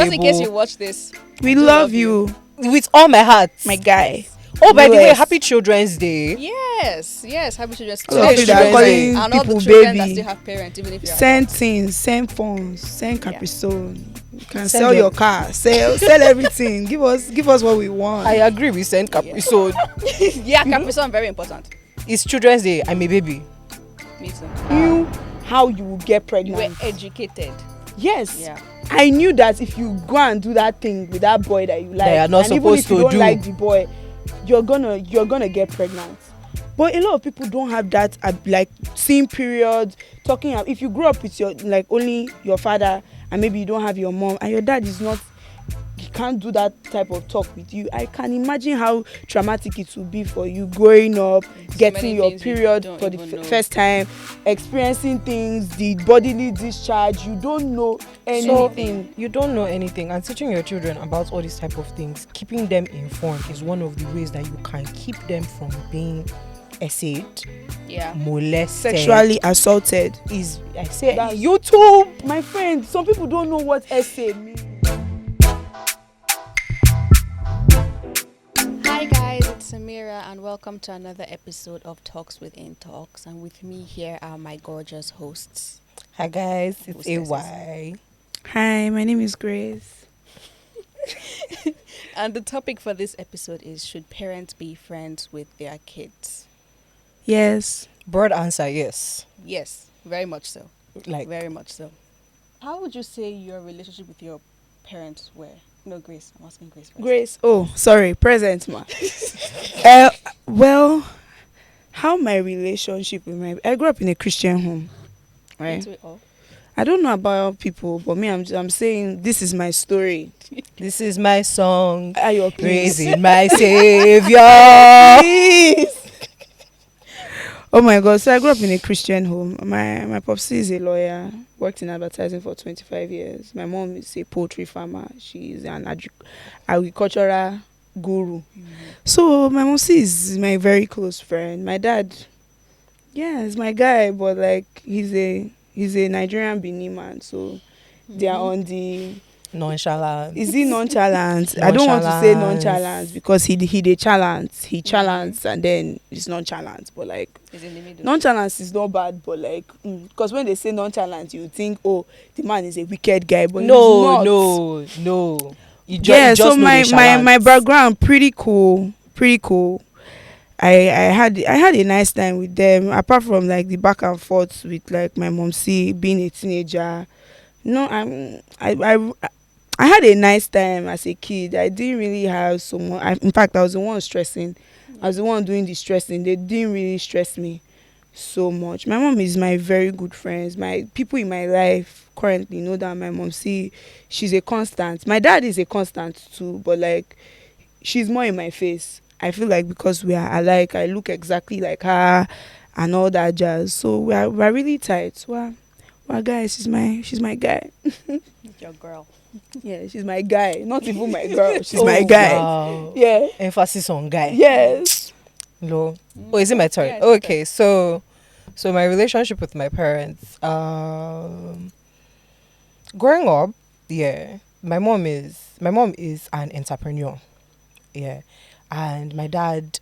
Just in case you watch this, We do love you, with all my heart. my guy. Oh, by the way, Bless. happy Children's Day. Yes, happy children's All of day. you that are Children's Day. calling And all the people children that baby. still have parents, even if you're Send adults. things, send phones, send Caprisone. You can Send sell your- your car, sell everything. Give us what we want. I agree with Saint Capri. So Yeah, Capri-Sun very important. it's Children's Day. I'm a baby. Me too. Knew how you will get You pregnant. were educated. Yes. Yeah. I knew that if you go and do that thing with that boy that you like, That you're not and even supposed if you to don't do. like the boy, you're gonna get pregnant. But a lot of people don't have that like same period talking. If you grew up with your like only your father and maybe you don't have your mom and your dad is not, he can't do that type of talk with you. I can imagine how traumatic it will be for you growing up, getting many your things you period don't for the even know. first time, experiencing things, the bodily discharge. You don't know anything. You don't know anything, and teaching your children about all these type of things, keeping them informed is one of the ways that you can keep them from being essayed, Yeah. molested, Sexually assaulted. Is I say That's- YouTube. My friend, some people don't know what essay means. Hi guys, it's Samira and welcome to another episode of Talks with Intalks. And with me here are my gorgeous hosts. Hi guys, it's Hostesses. AY. Hi, my name is Grace. And the topic for this episode is, should parents be friends with their kids? Yes. Broad answer, yes. Yes, very much so. Like Very much so. How would you say your relationship with your parents were? No, Grace. I'm asking Grace first. Grace. Oh, sorry. Present, ma. Well, how my relationship with I grew up in a Christian home, right? Into it all. I don't know about people, but me, I'm saying this is my story. this is my song, Ayo, please. praising my savior. Please. Oh my God! So I grew up in a Christian home. My popsi is a lawyer, worked in advertising for 25 years. My mom is a poultry farmer. She's an agricultural guru. So my mom is my very close friend. My dad, yeah, is my guy, but like he's a Nigerian Benin man. So they are on the. Nonchalant. Is he nonchalant? I don't want to say Nonchalance. nonchalant because he dey challenge. He challenge and then it's nonchalant. But like It's in the middle. nonchalance is not bad. But like because when they say nonchalant, you think, oh, the man is a wicked guy. But he's not. No. You Yeah. just So know my the my shallant. background pretty cool. I had a nice time with them. Apart from like the back and forth with like my mom being a teenager. No, I had a nice time as a kid. I didn't really have so much. In fact, I was the one stressing. I was the one doing the stressing. They didn't really stress me so much. My mom is my very good friends. My people in my life currently know that my mom, she's a constant. My dad is a constant too, but like she's more in my face. I feel like because we are alike, I look exactly like her and all that jazz. So we're really tight. Well, guys, she's my guy. Your girl. Yeah, she's my guy. Not even my girl. She's Oh, my guy. wow. Yeah. Emphasis on guy. Yes. No. Oh, is it my turn? Yeah, it's Okay, so my relationship with my parents. Growing up, yeah, my mom is an entrepreneur. Yeah. And my dad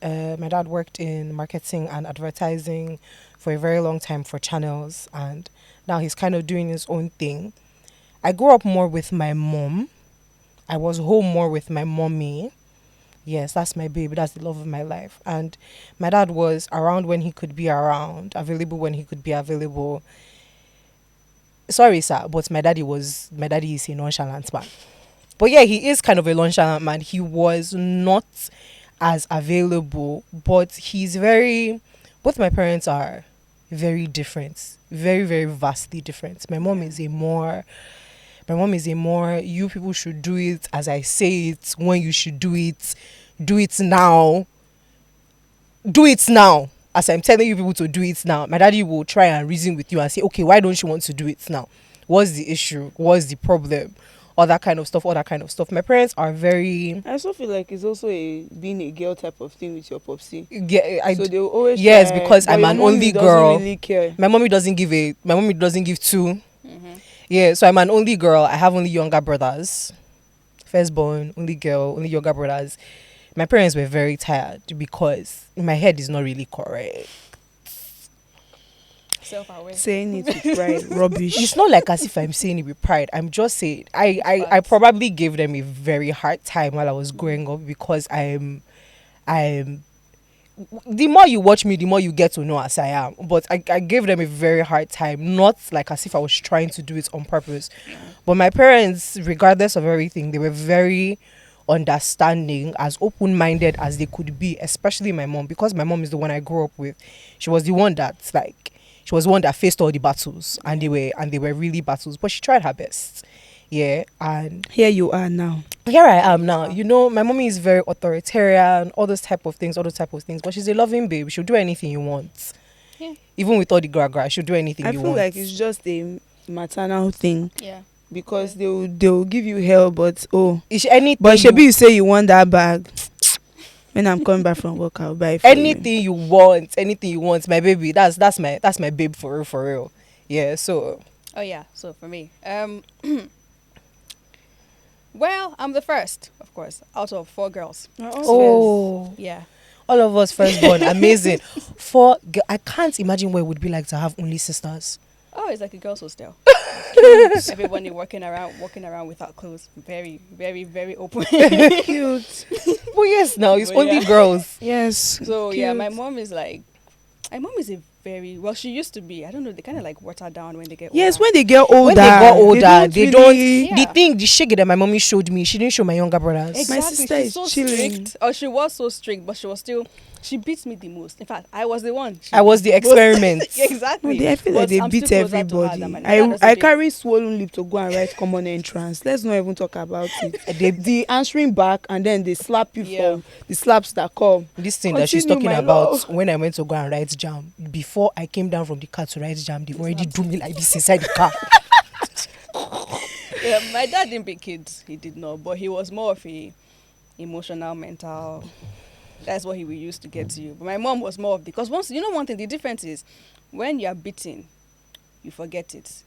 worked in marketing and advertising for a very long time for channels, and now he's kind of doing his own thing. I grew up more with my mom. I was home more with my mommy. Yes, that's my baby. That's the love of my life. And my dad was around when he could be around, available when he could be available. Sorry, sir, but my daddy is a nonchalant man. But yeah, he is kind of a nonchalant man. He was not as available, but both my parents are very different. Very, very vastly different. My mom is a more, you people should do it as I say it, when you should do it now. Do it now. As I'm telling you people to do it now. My daddy will try and reason with you and say, okay, why don't you want to do it now? What's the issue? What's the problem? All that kind of stuff. My parents are very... I also feel like it's also being a girl type of thing with your popsi. Yeah, So they will always yes, try, because but I'm your an mommy only doesn't girl. Really care. My mommy doesn't give two. Yeah, so I'm an only girl. I have only younger brothers. firstborn, only girl, only younger brothers. My parents were very tired because my head is not really correct. Self-aware. Saying it with pride, rubbish. It's not like as if I'm saying it with pride. I'm just saying I probably gave them a very hard time while I was growing up because I'm the more you watch me, the more you get to know as I am. But I gave them a very hard time, not like as if I was trying to do it on purpose. But my parents, regardless of everything, they were very understanding, as open-minded as they could be, especially my mom, because my mom is the one I grew up with. She was the one that faced all the battles, and they were really battles, but she tried her best. Yeah, and Here you are now. here I am now. You know, my mommy is very authoritarian, all those type of things, but she's a loving babe. She'll do anything you want. Yeah. Even with all the gra, she'll do anything I you feel want. like it's just a maternal thing Yeah. because they will give you hell, but It's anything but Shebi, you say you want that bag. When I'm coming back from work, I'll buy it for anything you want, my baby. That's my babe for real. Yeah, so Oh yeah. So for me, well, I'm the first, of course, out of 4 girls. oh, Yeah. all of us firstborn, amazing. I can't imagine what it would be like to have only sisters. Oh, it's like a girl's hostel. Everybody walking around without clothes. Very, very, very open. Cute. Well, yes, now it's Well, only yeah. girls. Yes. So yeah, cute. my mom is a very well. She used to be. I don't know. They kind of like water down when they get Yes, older. when they get older. When they got older, they don't. really- Yeah. The shege that my mommy showed me, she didn't show my younger brothers. Exactly. My sister She's is so chilling. strict. Oh, she was so strict, but she was still. She beats me the most. In fact, I was the one. I was the experiment. Exactly. No, I feel like But they I'm beat still closer to her everybody. than my dad doesn't I beat- carry swollen lip to go and write common entrance. Let's not even talk about it. The answering back and then they slap you Yeah. for the slaps that come. This thing that she's Continue, talking my about, love. when I went to go and write jam, before I came down from the car to write jam, they've already do me like this inside the car. Yeah, my dad didn't beat kids. He did not, but he was more of a emotional, mental. That's what he would use to get to you. But my mom was more of because once you know one thing, the difference is when you are beaten, you forget it.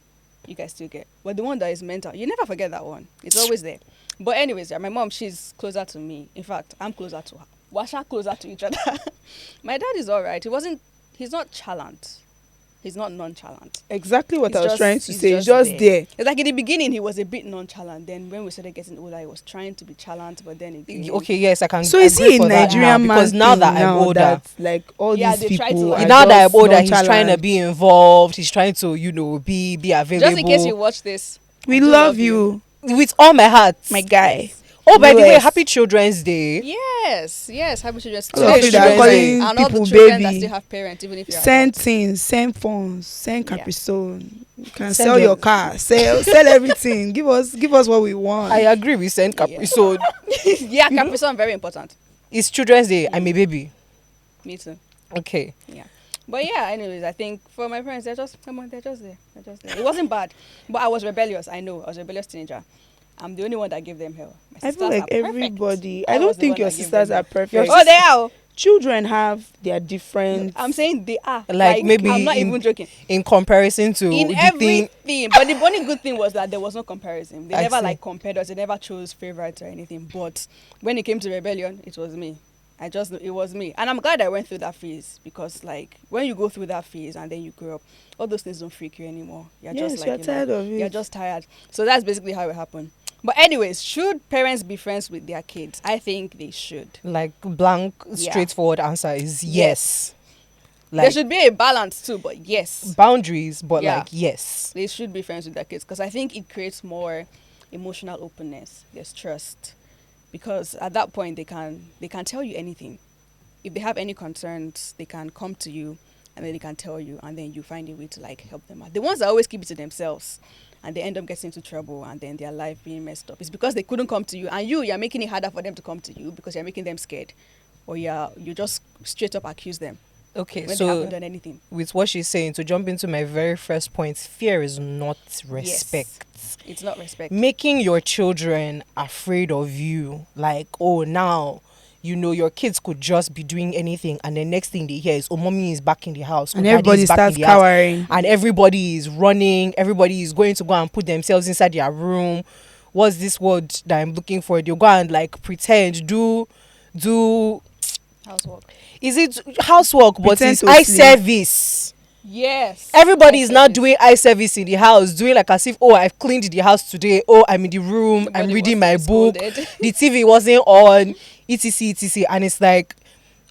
You guys still get. But the one that is mental, you never forget that one. It's always there. But anyways, yeah, my mom, she's closer to me. In fact, I'm closer to her. We're closer to each other. My dad is all right. He's not chalant. He's not nonchalant. Exactly what It's I was just- trying to it's say. It's just there. It's like in the beginning, he was a bit nonchalant. Then when we started getting older, he was trying to be chalant, but then again, Okay, yes, I can. So is agree he a for that Nigerian now, man? because now thing that I'm older, that, like all Yeah, these they try to, people, like- are now that I'm just older, he's trying to nonchalant. be involved. He's trying to, be available. just in case you watch this, We I do love you, with all my heart, my guy. Oh, by the way, US. happy Children's Day. Yes, happy children's All of Today's you that are Children's Day. calling and all the people children that baby. still have parents, even if you're Send adults. things, send phones, send Yeah. Capri Sun. You can Send sell them. your car, sell everything. Give us what we want. I agree with Saint Capri. Yeah. So Yeah, Capri Sun very important. it's Children's Day. I'm a baby. Me too. Okay. But yeah, anyways, I think for my parents, they're just there. They're just there. It wasn't bad, but I was rebellious. I know I was a rebellious teenager. I'm the only one that gave them hell. My I feel sisters like are perfect. everybody. I I was don't the think one your that gave sisters them are hell. perfect. Oh, they are. Children have their different. I'm saying they are. Like maybe I'm not in- even joking. In comparison to In the everything, thing, but the only good thing was that there was no comparison. They I never see. like compared us. They never chose favorites or anything. But when it came to rebellion, it was me. It was me, and I'm glad I went through that phase because like when you go through that phase and then you grow up, all those things don't freak you anymore. You're Yes, just like you're tired of it. You're just tired. So that's basically how it happened. But anyways, should parents be friends with their kids? I think they should. like blank, Yeah. straightforward answer is yes. There Like should be a balance too, but yes. boundaries, but Yeah. like yes. They should be friends with their kids because I think it creates more emotional openness. There's trust because at that point they can tell you anything. If they have any concerns, they can come to you and then they can tell you, and then you find a way to like help them out. The ones that always keep it to themselves and they end up getting into trouble and then their life being messed up, it's because they couldn't come to you, and you're making it harder for them to come to you because you're making them scared, or you just straight up accuse them Okay, when they so haven't done anything. with what she's saying, to jump into my very first point, fear is not respect. It's not respect. Making your children afraid of you, like, oh, now your kids could just be doing anything, and the next thing they hear is, oh, mommy is back in the house, oh, and daddy everybody is back in starts the house. cowering. And everybody is running, everybody is going to go and put themselves inside their room. what's this word that I'm looking for? They'll go and like pretend, do Housework. is it housework, but Pretend it's to eye sleep. service. Yes. Everybody Eye is now service. doing eye service in the house, doing like as if, oh, I've cleaned the house today, oh, I'm in the room, I'm Nobody reading wants my to be book, scolded. the TV wasn't on, etc. And it's like,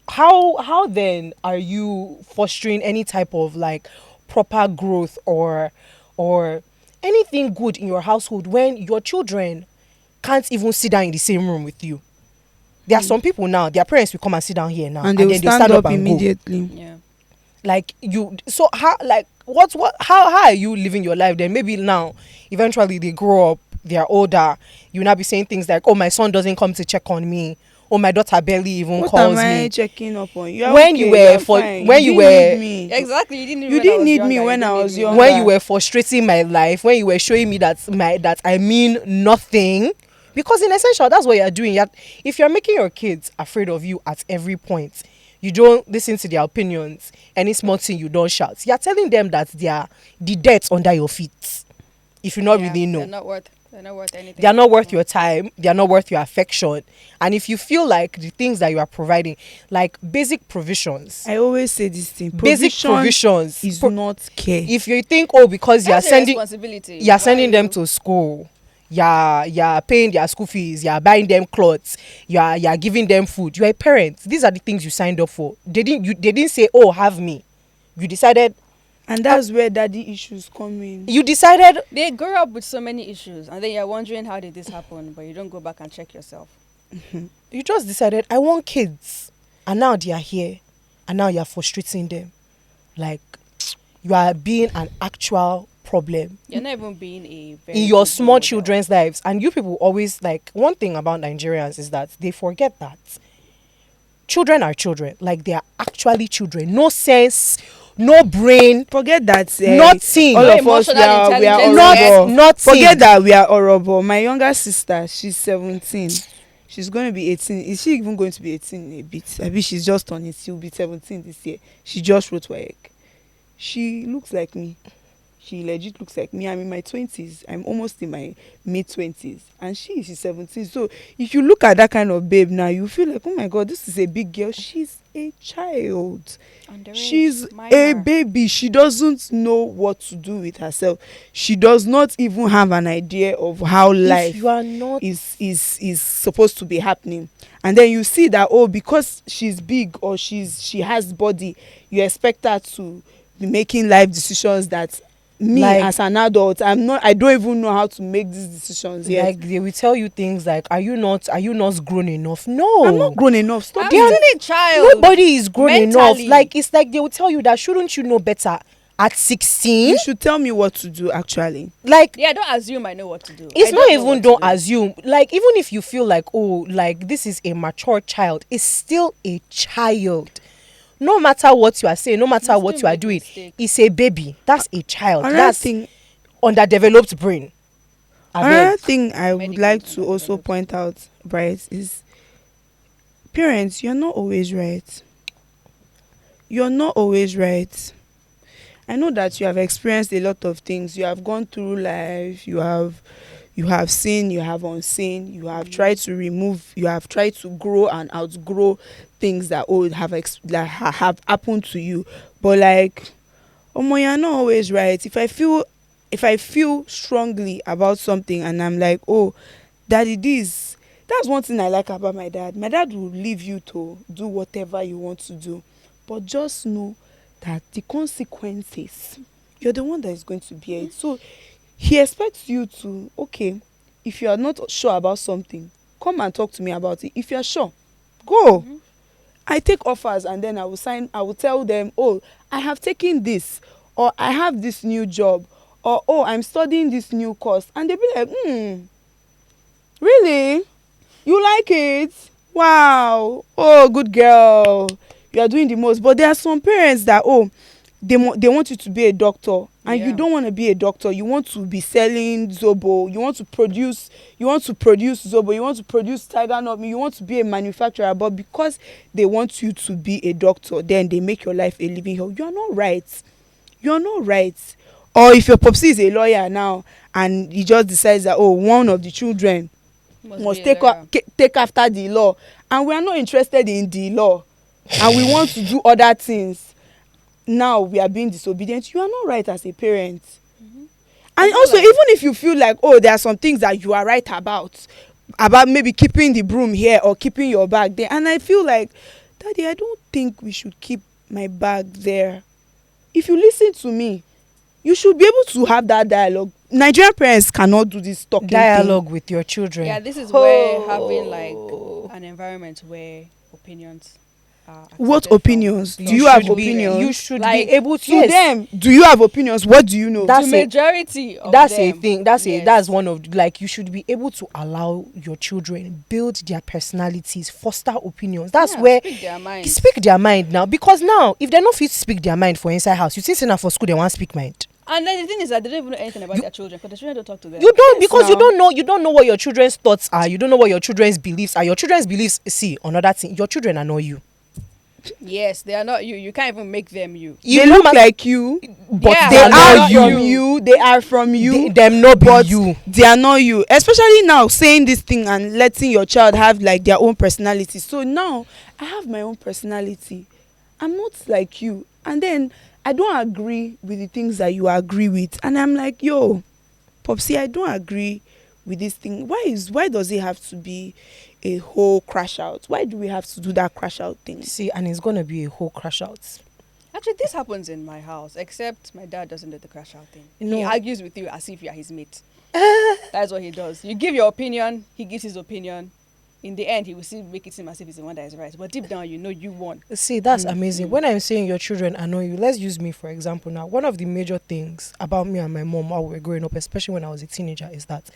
how then are you fostering any type of like proper growth or anything good in your household when your children can't even sit down in the same room with you? There are some people now, their parents will come and sit down here now, And they will then they stand up and go. immediately. Yeah. Like you, so how, like what how are you living your life then? Maybe now eventually they grow up, they are older, you now be saying things like, oh, my son doesn't come to check on me, or my daughter barely even What calls am I me. checking up on? You are When okay, you were you are for fine. when you didn't were need me. Exactly. You didn't You didn't need me younger. when You I didn't was need me younger. when you were frustrating my life, when you were showing me that I mean nothing, because in essential that's what you're doing. If you're making your kids afraid of you at every point, you don't listen to their opinions, any small thing you don't shout, you're telling them that they are the dirt under your feet. If you not Yeah, really know, They're not worth anything. they are not worth your time, they are not worth your affection. And if you feel like the things that you are providing, like basic provisions, I always say this thing. basic provisions is not care. if you think, oh, because That's your responsibility. you're Why sending are them you- to school, you're paying their school fees, you're buying them clothes, you're giving them food, you're a parent, these are the things you signed up for. They didn't say, oh, have me. You decided, And that's where daddy issues come in. you decided They grow up with so many issues, and then you're wondering how did this happen, but you don't go back and check yourself. you just decided, I want kids, and now they are here, and now you're frustrating them. Like, you are being an actual problem You're not even being a very in your good small role model. children's lives. And you people always, like, one thing about Nigerians is that they forget that children are children. Like, they are actually children. No sense, no brain, Forget that. nothing. All No of us, we emotional are intelligence horrible. Nothing. Forget that we are horrible. My younger sister, she's 17. She's going to be 18. Is she even going to be 18 in a bit? I mean, she's just on it. She'll be 17 this year. She just wrote WAEC. She looks like me. She legit looks like me. I'm in my 20s. I'm almost in my mid 20s. And she's 17. So if you look at that kind of babe now, you feel like, oh my God, this is a big girl. She's a child. Underage, She's minor. a baby. She doesn't know what to do with herself. She does not even have an idea of how life If you are not, is supposed to be happening. And then you see that, oh, because she's big or she has body, you expect her to be making life decisions that me, Like, as an adult, I don't even know how to make these decisions yet. like, they will tell you things like, are you not grown enough? No, I'm not grown enough. Stop I'm it. still a child. nobody is grown enough. Mentally. Like, it's like they will tell you that, shouldn't you know better at 16? You should tell me what to do, actually. Like, Yeah, don't assume I know what to do. it's I not don't know even what to don't do. assume. Like, even if you feel like, oh, like this is a mature child, it's still a child. No matter what you are saying, no matter You what still you are make doing, mistake. it's a baby. That's a child. Another That's thing, underdeveloped brain. another Abeg. thing I would Medical like is to not also developed. point out, Bryce, is parents, you're not always right. You're not always right. I know that you have experienced a lot of things. You have gone through life. You have seen, you have unseen. You have tried to remove. You have tried to grow and outgrow things that have happened to you. But like, Omo, you're not always right. If I feel strongly about something and I'm like, oh, daddy, that's one thing I like about my dad. My dad will leave you to do whatever you want to do, but just know that the consequences, you're the one that is going to bear it. So he expects you to, okay, if you are not sure about something, come and talk to me about it. If you're sure, go. I take offers and then I will tell them, oh, I have taken this, or I have this new job, or oh, I'm studying this new course. And they'll be like, really? You like it? Wow. Oh, good girl. You are doing the most. But there are some parents that, oh, they want you to be a doctor, and you Yeah. don't want to be a doctor. You want to be selling zobo. You want to produce zobo. You want to produce tiger nut. You want to be a manufacturer. But because they want you to be a doctor, then they make your life a living hell. You are not right. Or if your popsi is a lawyer now and he just decides that, oh, one of the children must take after the law, and we are not interested in the law, and we want to do other things. Now we are being disobedient. You are not right as a parent. And also, even if you feel like, oh, there are some things that you are right about maybe keeping the broom here or keeping your bag there, and I feel like, Daddy, I don't think we should keep my bag there. If you listen to me, you should be able to have that dialogue. Nigerian parents cannot do this talking dialogue thing with your children. Yeah, this is where having like an environment where opinions are what opinions? Do You you have should be- opinions? You should Like, be able to. To Yes. them, do you have opinions? What do you know? That's the it. majority of That's them, a thing. That's yes. that's one of, like, you should be able to allow your children build their personalities, foster opinions. That's Yeah, where speak their mind. speak their mind now. Because now, if they're not fit to speak their mind for inside house, you see, now for school they want to speak mind. And then the thing is that they don't even know anything about their children, because the children don't talk to them. You don't, because now. you don't know what your children's thoughts are. You don't know what your children's beliefs are. Your children's beliefs, see, another thing, your children are not you. Yes, they are not you. You can't even make them you. You They look like you, but Yeah, they they are are not from you. you. They are from you. Them not be But you. they are not you. Especially now, saying this thing and letting your child have like their own personality. So now I have my own personality. I'm not like you. And then I don't agree with the things that you agree with. And I'm like, yo, Popsy, I don't agree with this thing. Why does it have to be a whole crash out? Why do we have to do that crash out thing? See, and it's gonna be a whole crash out. Actually, this happens in my house, except my dad doesn't do the crash out thing. No. He argues with you as if you are his mate. That's what he does. You give your opinion, he gives his opinion. In the end, he will still make it seem as if he's the one that is right. But deep down, you know you won. See, that's amazing. When I'm saying your children annoy you, let's use me for example now. One of the major things about me and my mom while we were growing up, especially when I was a teenager, is that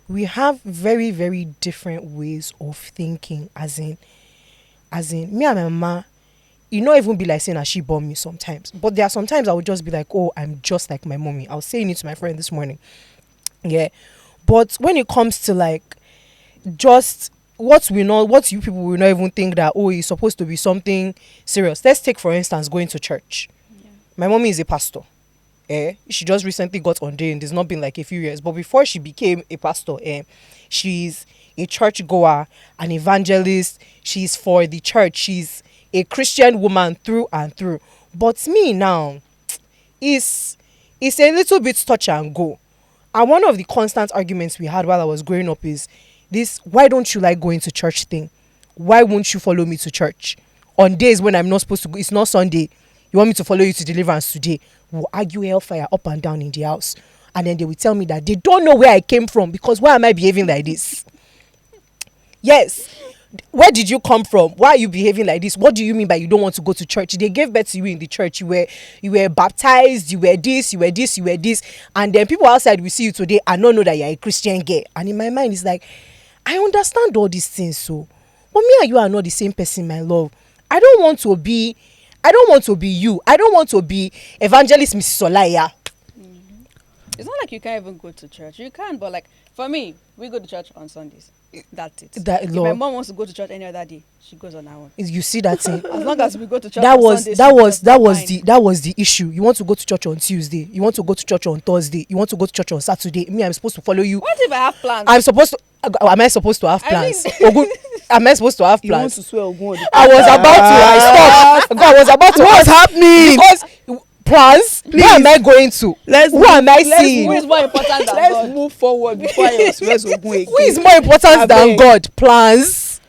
we have very, very different ways of thinking. As in me and my mama, you not even be like saying that she born me sometimes. But there are sometimes I would just be like, oh, I'm just like my mommy. I was saying it to my friend this morning. Yeah. But when it comes to like just what you people will not even think that, oh, it's supposed to be something serious. Let's take, for instance, going to church. Yeah. My mommy is a pastor. She just recently got ordained. It's not been like a few years. But before she became a pastor, she's a church goer, an evangelist. She's for the church. She's a Christian woman through and through. But me now, it's a little bit touch and go. And one of the constant arguments we had while I was growing up is this: why don't you like going to church thing? Why won't you follow me to church? On days when I'm not supposed to go, it's not Sunday, you want me to follow you to deliverance today? We'll argue hellfire up and down in the house. And then they will tell me that they don't know where I came from, because why am I behaving like this? Yes. Where did you come from? Why are you behaving like this? What do you mean by you don't want to go to church? They gave birth to you in the church. You were baptized. You were this. You were this. You were this. And then people outside will see you today and not know that you're a Christian girl. And in my mind, it's like, I understand all these things, so, but me and you are not the same person, my love. I don't want to be you. I don't want to be Evangelist Mrs. Olaya. It's not like you can't even go to church. You can, but like for me, we go to church on Sundays. That's it. If my mom wants to go to church any other day, she goes on her own. You see that thing? As long as we go to church that on was Sundays, that was the issue. You want to go to church on Tuesday. You want to go to church on Thursday. You want to go to church on Saturday. Me, I'm supposed to follow you. What if I have plans? Am I supposed to have plans? Ogun, am I supposed to have You want plans? to swear Ogun? I was about to. I stopped. I was about to. What's happening? Because plans. Please. Where am I going to? Who am I seeing? Who is more important than Let's God? move forward before I swear Ogun again. Who is more important than God? Plans.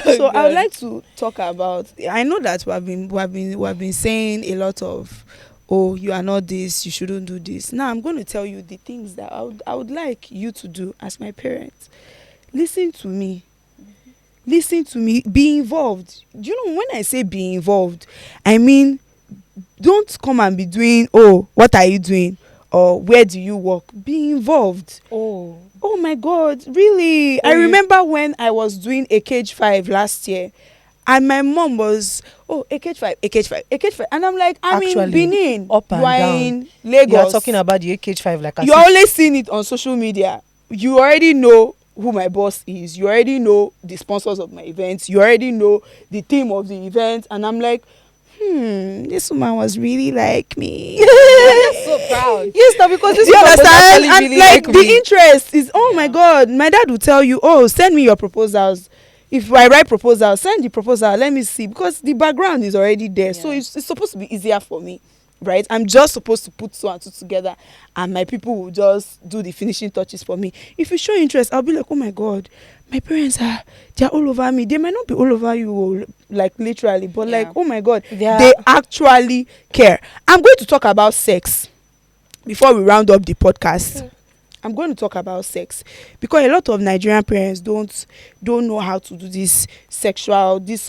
So I would like to talk about. I know that we have been saying a lot of, oh, you are not this, you shouldn't do this. Now I'm going to tell you the things that I would like you to do as my parents. Listen to me. Listen to me. Be involved. Do you know when I say be involved, I mean, don't come and be doing, oh, what are you doing? Or where do you work? Be involved. Oh my God, really? I remember when I was doing a Cage 5 last year, and my mom was, oh, a Cage 5. And I'm like, I'm in Benin. Up and you are down. in Lagos. You are talking about the Cage 5 like You're always seeing it on social media. You already know who my boss is. You already know the sponsors of my events. You already know the theme of the event. And I'm like, this woman was really like me. I'm so proud. Yes, now because this Do you woman was understand? actually And really like the me. interest is, oh my Yeah. god, my dad will tell you, oh, send me your proposals. If I write proposal, send the proposal, let me see, because the background is already there. So Yeah. it's supposed to be easier for me, right? I'm just supposed to put two and two together, and my people will just do the finishing touches for me. If you show interest, I'll be like, oh my god, my parents they're all over me. They might not be all over you, like literally, but like, Yeah. oh my god, Yeah. they actually care. I'm going to talk about sex before we round up the podcast. I'm going to talk about sex because a lot of Nigerian parents don't know how to do this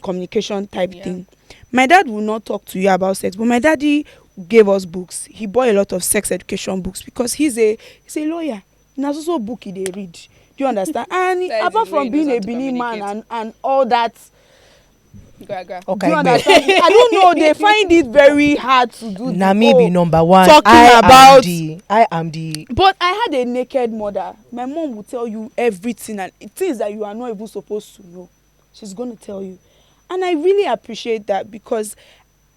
communication type Yeah. thing. My dad will not talk to you about sex, but my daddy gave us books. He bought a lot of sex education books because he's a lawyer. There's also a book he dey read. Do you understand? And That is apart his way from he knows being how a to Benin man communicate. and all that, Gra. do Okay, you babe. understand? I don't know. They find it very hard to do. Nami be number one. talking I about- am the. But I had a naked mother. My mom will tell you everything and things that you are not even supposed to know. She's going to tell you. And I really appreciate that because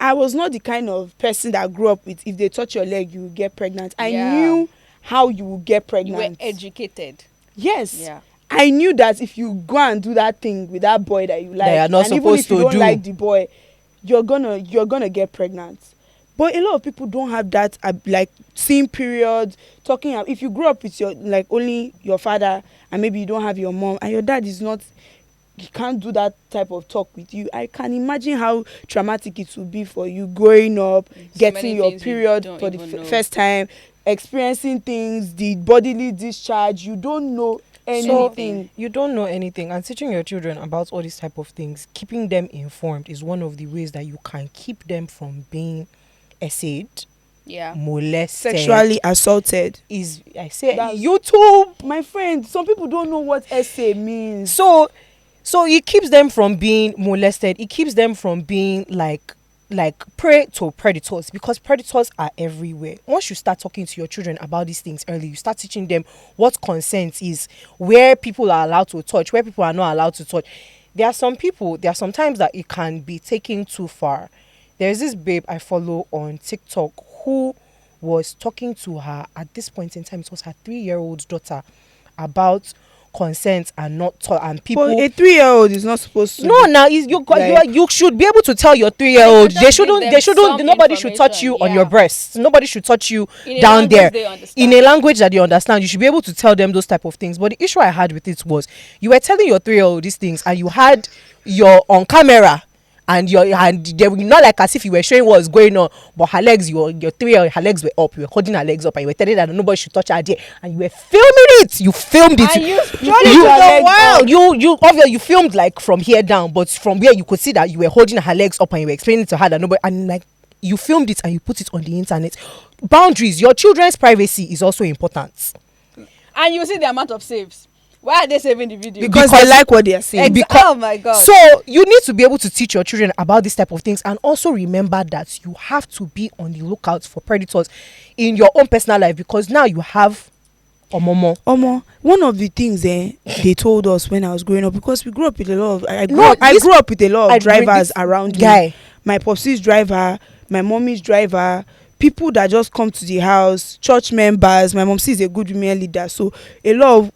I was not the kind of person that grew up with, if they touch your leg, you will get pregnant. I Yeah. knew how you will get You pregnant. were educated. Yes. Yeah. I knew that if you go and do that thing with that boy that you like, you are not and even if supposed you to don't do. like the boy, you're gonna get pregnant. But a lot of people don't have that, like seeing period, talking. If you grew up with your like only your father and maybe you don't have your mom and your dad is not, he can't do that type of talk with you. I can imagine how traumatic it would be for you growing up, So getting many your things you period don't for the even know. first time, experiencing things, the bodily discharge. You don't know anything. You don't know anything, and teaching your children about all these type of things, keeping them informed, is one of the ways that you can keep them from being essayed, Yeah. molested, Sexually assaulted. Is I say That's- YouTube. My friend, some people don't know what essay means. So it keeps them from being molested. It keeps them from being like prey to predators, because predators are everywhere. Once you start talking to your children about these things early, you start teaching them what consent is, where people are allowed to touch, where people are not allowed to touch. There are some times that it can be taken too far. There's this babe I follow on TikTok who was talking to her, at this point in time, it was her 3-year-old daughter, about consent and not and people. But a 3-year-old is not supposed to. No, now you should be able to tell your 3-year-old. You They should just give shouldn't. them some Nobody should touch you information, on your yeah. breasts. Nobody should touch you In a down language there. they understand. In a language that they understand, you should be able to tell them those type of things. But the issue I had with it was, you were telling your 3-year-old these things, and you had your on camera, and they were not like as if you were showing what was going on, but her legs, your 3-year-old, her legs were up. You were holding her legs up, and you were telling her that nobody should touch her there, and you were filming it. You filmed it. And you You obviously you filmed like from here down, but from where you could see that you were holding her legs up and you were explaining to her that nobody, and like you filmed it and you put it on the internet. Boundaries. Your children's privacy is also important. And you see the amount of saves. Why are they saving the video? because they like what they are saying. Oh my god. So you need to be able to teach your children about this type of things, and also remember that you have to be on the lookout for predators in your own personal life, because now you have Omomo. Omo, one of the things they told us when I was growing up, because we grew up with a lot of I grew No, up, I this- grew up with a lot I of bring drivers this around me. guy. My popsy's driver, my mommy's driver, people that just come to the house, church members. My mom is a good women leader, so a lot of,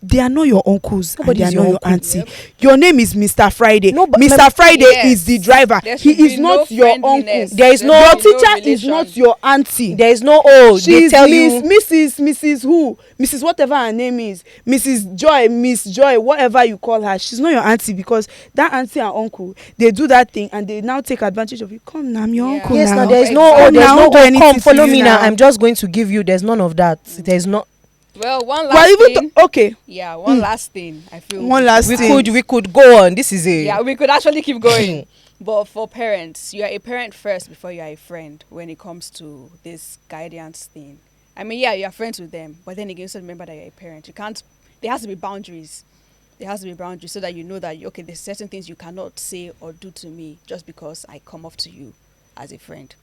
they are not your uncles, and Nobody's they are your not your uncle. auntie. Yep. Your name is Mr. Friday. No, but Mr. Friday Yes. is the driver. There He should be is not no your uncle. friendliness. There is There no- Your should be no teacher is relation. not your auntie. There is no they She's tell Miss, you Mrs. Who, Mrs. Whatever her name is, Mrs. Joy, Miss Joy, whatever you call her. She's not your auntie, because that auntie and uncle, they do that thing and they now take advantage of you. Come now, I'm your Yeah. uncle yes. now. Now there's Exactly. no Come there's now, no do anything come to follow you me now. now. I'm just going to give you. There's none of that. There's not. Well, one last Well, even thing. okay, Yeah, one last thing. I feel one last We thing. could go on. This is a Yeah, we could actually keep going. But for parents, you are a parent first before you are a friend when it comes to this guidance thing. I mean, yeah, you are friends with them, but then again, you also remember that you're a parent. You can't. There has to be boundaries. There has to be boundaries so that you know that okay, there's certain things you cannot say or do to me just because I come off to you as a friend.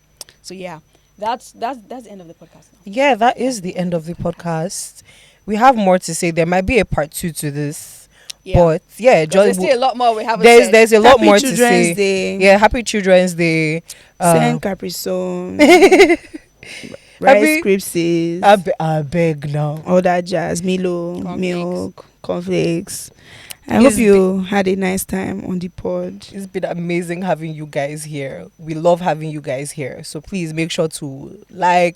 So yeah, that's the end of the podcast now. Yeah, that is the end of the podcast. We have more to say. There might be a part 2 to this, Yeah. But yeah, 'Cause there's still a lot more we haven't there's said. there's a lot Happy more Children's to say. Day. Yeah, happy Children's Day. Send Capri Sun. Happy- Rice Cripsies. I beg now. All that jazz. Milo, Cornflakes. milk, cornflakes. I It's hope you had a nice time on the pod. It's been amazing having you guys here. We love having you guys here. So please make sure to like,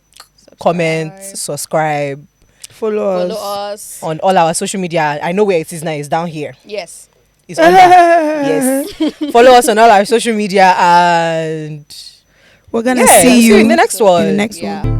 comment, subscribe Follow Follow us. us. on all our social media. I know where it is now. It's down here. Yes. It's under. Yes. Follow us on all our social media and We're gonna yeah, see you in the next one. in the next Yeah. one.